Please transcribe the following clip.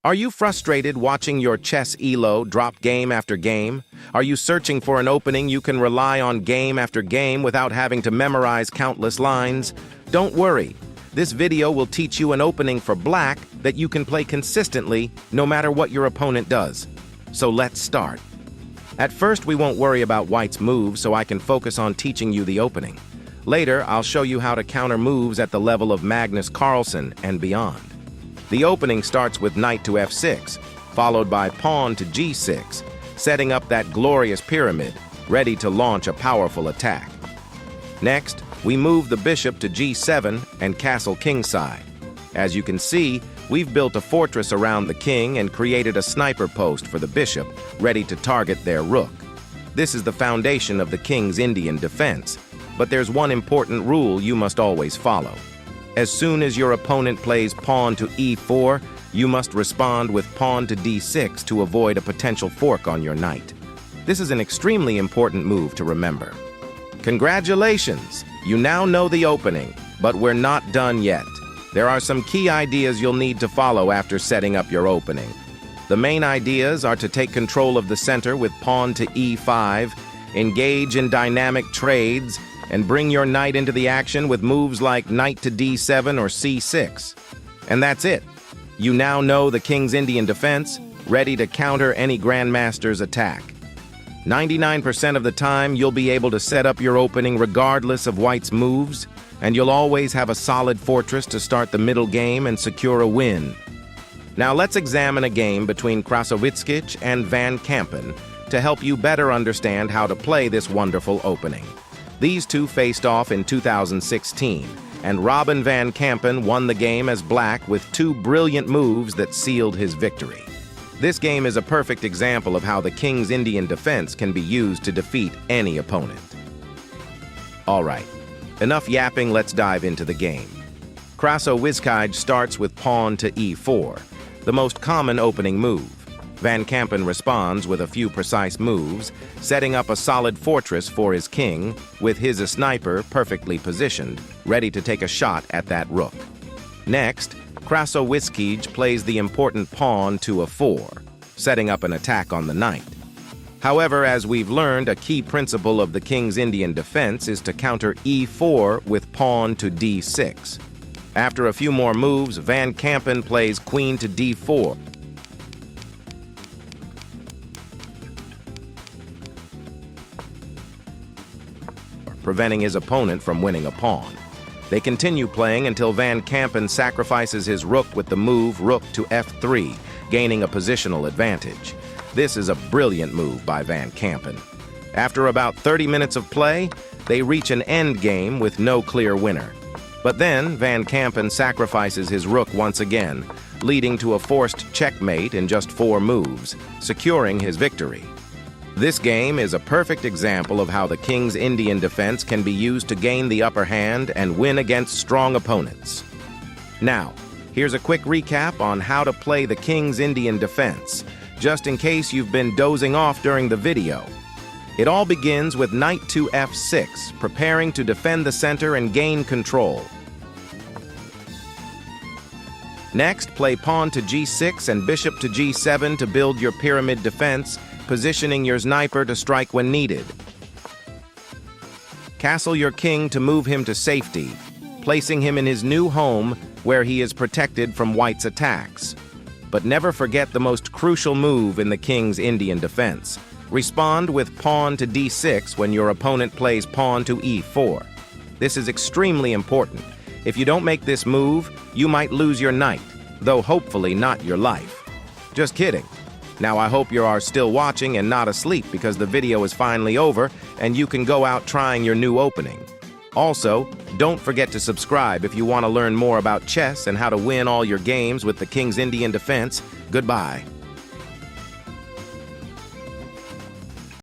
Are you frustrated watching your chess elo drop game after game? Are you searching for an opening you can rely on game after game without having to memorize countless lines? Don't worry. This video will teach you an opening for black that you can play consistently no matter what your opponent does. So let's start. At first, we won't worry about white's moves, so I can focus on teaching you the opening. Later, I'll show you how to counter moves at the level of Magnus Carlsen and beyond. The opening starts with knight to f6, followed by pawn to g6, setting up that glorious pyramid, ready to launch a powerful attack. Next, we move the bishop to g7 and castle kingside. As you can see, we've built a fortress around the king and created a sniper post for the bishop, ready to target their rook. This is the foundation of the king's Indian defense, but there's one important rule you must always follow. As soon as your opponent plays pawn to e4, you must respond with pawn to d6 to avoid a potential fork on your knight. This is an extremely important move to remember. Congratulations! You now know the opening, but we're not done yet. There are some key ideas you'll need to follow after setting up your opening. The main ideas are to take control of the center with pawn to e5, engage in dynamic trades, and bring your knight into the action with moves like knight to d7 or c6. And that's it. You now know the king's Indian defense, ready to counter any grandmaster's attack. 99% of the time, you'll be able to set up your opening regardless of white's moves, and you'll always have a solid fortress to start the middle game and secure a win. Now let's examine a game between Krasowitskiy and Van Kampen to help you better understand how to play this wonderful opening. These two faced off in 2016, and Robin Van Kampen won the game as black with two brilliant moves that sealed his victory. This game is a perfect example of how the king's Indian defense can be used to defeat any opponent. All right, enough yapping, let's dive into the game. Krasowitskiy starts with pawn to e4, the most common opening move. Van Kampen responds with a few precise moves, setting up a solid fortress for his king, with his sniper perfectly positioned, ready to take a shot at that rook. Next, Krasowitskiy plays the important pawn to a4, setting up an attack on the knight. However, as we've learned, a key principle of the king's Indian defense is to counter e4 with pawn to d6. After a few more moves, Van Kampen plays queen to d4, preventing his opponent from winning a pawn. They continue playing until Van Kampen sacrifices his rook with the move rook to f3, gaining a positional advantage. This is a brilliant move by Van Kampen. After about 30 minutes of play, they reach an endgame with no clear winner. But then Van Kampen sacrifices his rook once again, leading to a forced checkmate in just 4 moves, securing his victory. This game is a perfect example of how the king's Indian defense can be used to gain the upper hand and win against strong opponents. Now, here's a quick recap on how to play the king's Indian defense, just in case you've been dozing off during the video. It all begins with knight to f6, preparing to defend the center and gain control. Next, play pawn to g6 and bishop to g7 to build your pyramid defense, positioning your sniper to strike when needed. Castle your king to move him to safety, placing him in his new home where he is protected from white's attacks. But never forget the most crucial move in the king's Indian defense. Respond with pawn to d6 when your opponent plays pawn to e4. This is extremely important. If you don't make this move, you might lose your knight, though hopefully not your life. Just kidding. Now I hope you are still watching and not asleep because the video is finally over and you can go out trying your new opening. Also, don't forget to subscribe if you want to learn more about chess and how to win all your games with the king's Indian defense. Goodbye.